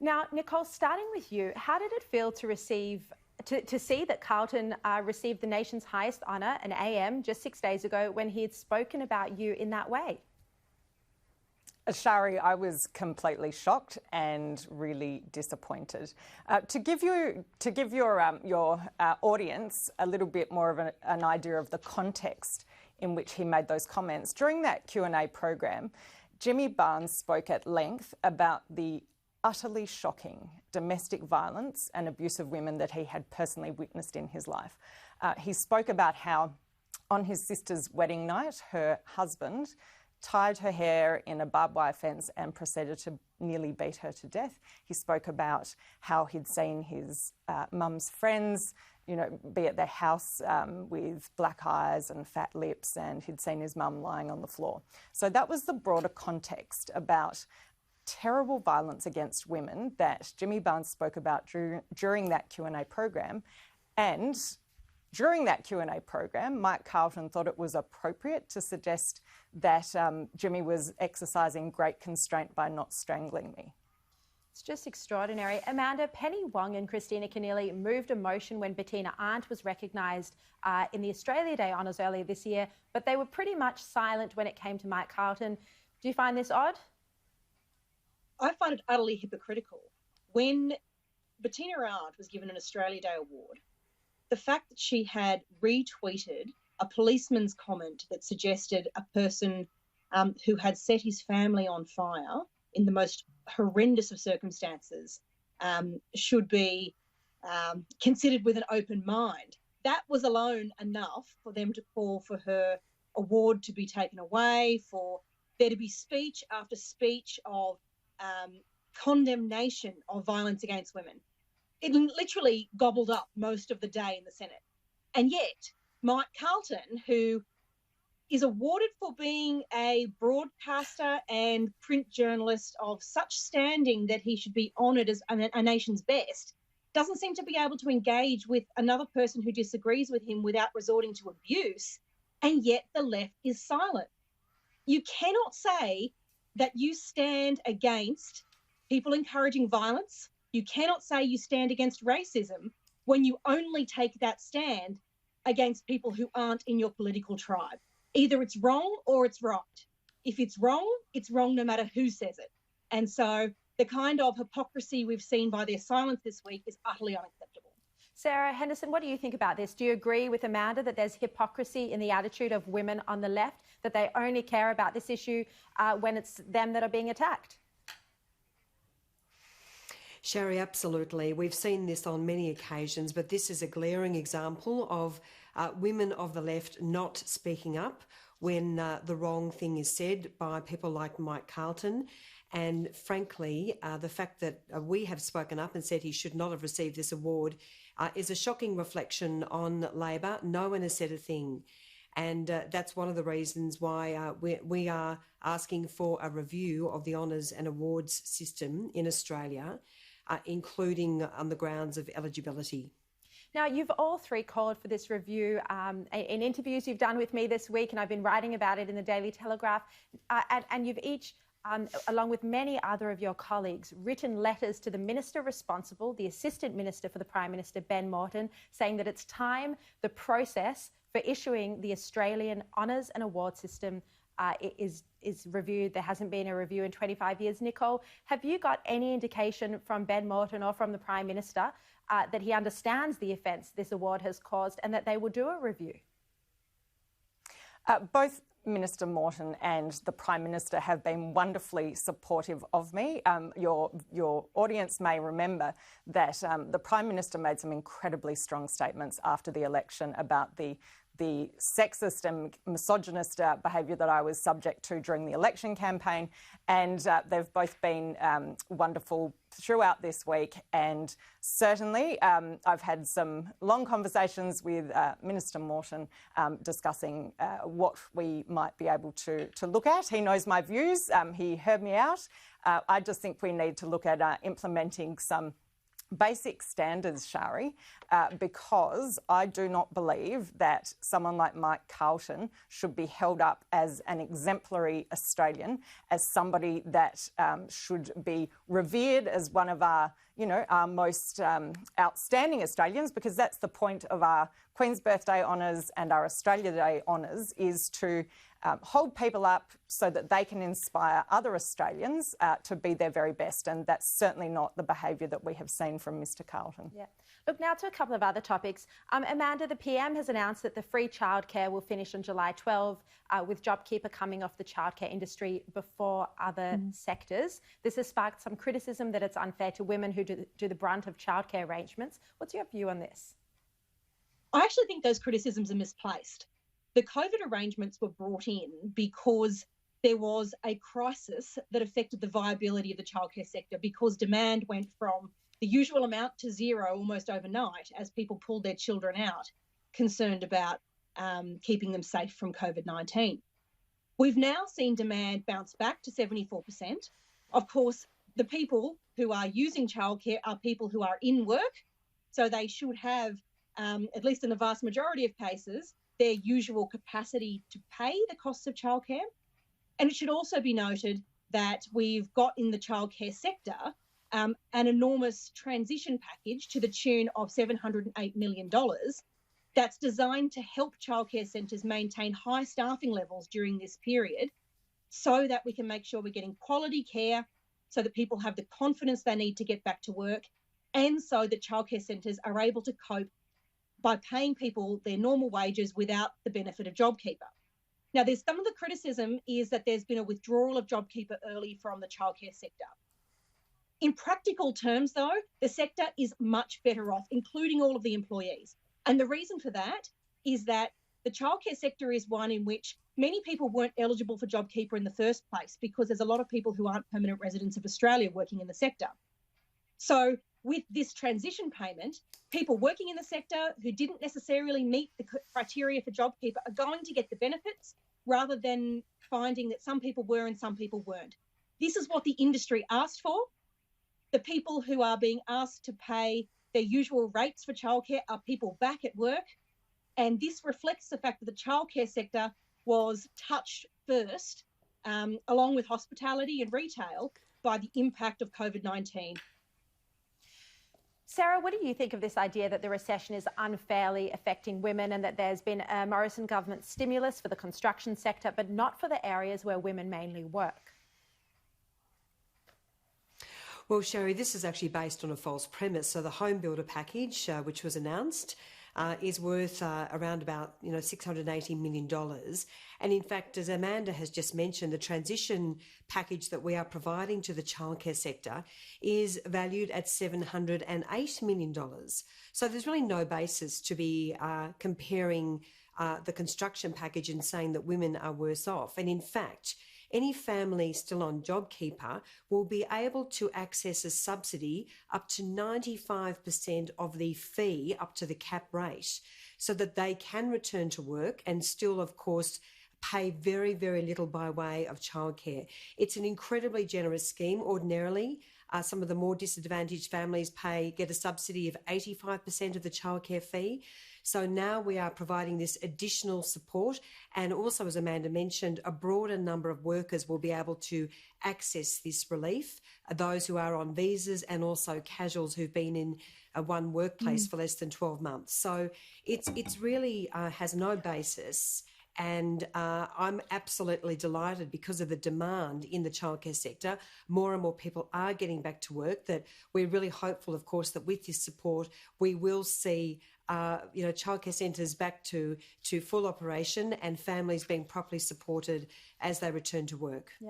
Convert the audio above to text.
Now, Nicole, starting with you, how did it feel to see that Carlton received the nation's highest honour, an AM, just 6 days ago when he had spoken about you in that way? Shari, I was completely shocked and really disappointed. To give your audience a little bit more of an idea of the context in which he made those comments, during that Q&A program, Jimmy Barnes spoke at length about the utterly shocking domestic violence and abuse of women that he had personally witnessed in his life. He spoke about how on his sister's wedding night, her husband tied her hair in a barbed wire fence and proceeded to nearly beat her to death. He spoke about how he'd seen his mum's friends, be at their house with black eyes and fat lips, and he'd seen his mum lying on the floor. So that was the broader context about terrible violence against women that Jimmy Barnes spoke about during that Q&A program. And during that Q&A program, Mike Carlton thought it was appropriate to suggest that Jimmy was exercising great constraint by not strangling me. It's just extraordinary. Amanda, Penny Wong and Christina Keneally moved a motion when Bettina Arndt was recognised in the Australia Day honours earlier this year, but they were pretty much silent when it came to Mike Carlton. Do you find this odd? I find it utterly hypocritical. When Bettina Arndt was given an Australia Day award, the fact that she had retweeted a policeman's comment that suggested a person who had set his family on fire in the most horrendous of circumstances should be considered with an open mind. That was alone enough for them to call for her award to be taken away, for there to be speech after speech of condemnation of violence against women. It literally gobbled up most of the day in the Senate. And yet, Mike Carlton, who is awarded for being a broadcaster and print journalist of such standing that he should be honoured as a nation's best, doesn't seem to be able to engage with another person who disagrees with him without resorting to abuse, and yet the left is silent. You cannot say that you stand against people encouraging violence. You cannot say you stand against racism when you only take that stand against people who aren't in your political tribe. Either it's wrong or it's right. If it's wrong no matter who says it. And so the kind of hypocrisy we've seen by their silence this week is utterly unacceptable. Sarah Henderson, what do you think about this? Do you agree with Amanda that there's hypocrisy in the attitude of women on the left, that they only care about this issue when it's them that are being attacked? Sherry, absolutely. We've seen this on many occasions, but this is a glaring example of women of the left not speaking up when the wrong thing is said by people like Mike Carlton. And frankly, the fact that we have spoken up and said he should not have received this award is a shocking reflection on Labor. No one has said a thing. And that's one of the reasons why we are asking for a review of the honours and awards system in Australia, including on the grounds of eligibility. Now, you've all three called for this review in interviews you've done with me this week, and I've been writing about it in the Daily Telegraph, and you've each, along with many other of your colleagues, written letters to the minister responsible, the Assistant Minister for the Prime Minister, Ben Moreton, saying that it's time the process for issuing the Australian honours and awards system is reviewed. There hasn't been a review in 25 years. Nicole, have you got any indication from Ben Moreton or from the Prime Minister that he understands the offence this award has caused and that they will do a review? Both Minister Moreton and the Prime Minister have been wonderfully supportive of me. Your audience may remember that the Prime Minister made some incredibly strong statements after the election about the sexist and misogynist behaviour that I was subject to during the election campaign, and they've both been wonderful throughout this week. And certainly I've had some long conversations with Minister Moreton discussing what we might be able to look at. He knows my views. He heard me out. I just think we need to look at implementing some basic standards, Shari, because I do not believe that someone like Mike Carlton should be held up as an exemplary Australian, as somebody that should be revered as one of our, our most outstanding Australians, because that's the point of our Queen's Birthday Honours and our Australia Day Honours, is to hold people up so that they can inspire other Australians to be their very best. And that's certainly not the behaviour that we have seen from Mr Carlton. Yeah. Look, now to a couple of other topics. Amanda, the PM has announced that the free childcare will finish on July 12, with JobKeeper coming off the childcare industry before other sectors. This has sparked some criticism that it's unfair to women who do the brunt of childcare arrangements. What's your view on this? I actually think those criticisms are misplaced. The COVID arrangements were brought in because there was a crisis that affected the viability of the childcare sector, because demand went from the usual amount to zero almost overnight as people pulled their children out, concerned about keeping them safe from COVID-19. We've now seen demand bounce back to 74%. Of course, the people who are using childcare are people who are in work, so they should have, at least in the vast majority of cases, their usual capacity to pay the costs of childcare. And it should also be noted that we've got in the childcare sector an enormous transition package to the tune of $708 million that's designed to help childcare centres maintain high staffing levels during this period, so that we can make sure we're getting quality care, so that people have the confidence they need to get back to work, and so that childcare centres are able to cope by paying people their normal wages without the benefit of JobKeeper. Now, there's some of the criticism is that there's been a withdrawal of JobKeeper early from the childcare sector. In practical terms, though, the sector is much better off, including all of the employees. And the reason for that is that the childcare sector is one in which many people weren't eligible for JobKeeper in the first place, because there's a lot of people who aren't permanent residents of Australia working in the sector. So with this transition payment, people working in the sector who didn't necessarily meet the criteria for JobKeeper are going to get the benefits, rather than finding that some people were and some people weren't. This is what the industry asked for. The people who are being asked to pay their usual rates for childcare are people back at work. And this reflects the fact that the childcare sector was touched first, along with hospitality and retail, by the impact of COVID-19. Sarah, what do you think of this idea that the recession is unfairly affecting women, and that there's been a Morrison government stimulus for the construction sector, but not for the areas where women mainly work? Well, Sherry, this is actually based on a false premise. So the home builder package, which was announced, is worth around about $680 million. And in fact, as Amanda has just mentioned, the transition package that we are providing to the childcare sector is valued at $708 million. So there's really no basis to be comparing the construction package and saying that women are worse off. And in fact, any family still on JobKeeper will be able to access a subsidy up to 95% of the fee up to the cap rate, so that they can return to work and still, of course, pay very, very little by way of childcare. It's an incredibly generous scheme. Ordinarily, some of the more disadvantaged families get a subsidy of 85% of the childcare fee. So now we are providing this additional support, and also, as Amanda mentioned, a broader number of workers will be able to access this relief, those who are on visas and also casuals who've been in one workplace for less than 12 months. So it's really has no basis. And I'm absolutely delighted, because of the demand in the childcare sector. More and more people are getting back to work, that we're really hopeful, of course, that with this support, we will see childcare centres back to full operation, and families being properly supported as they return to work. Yeah.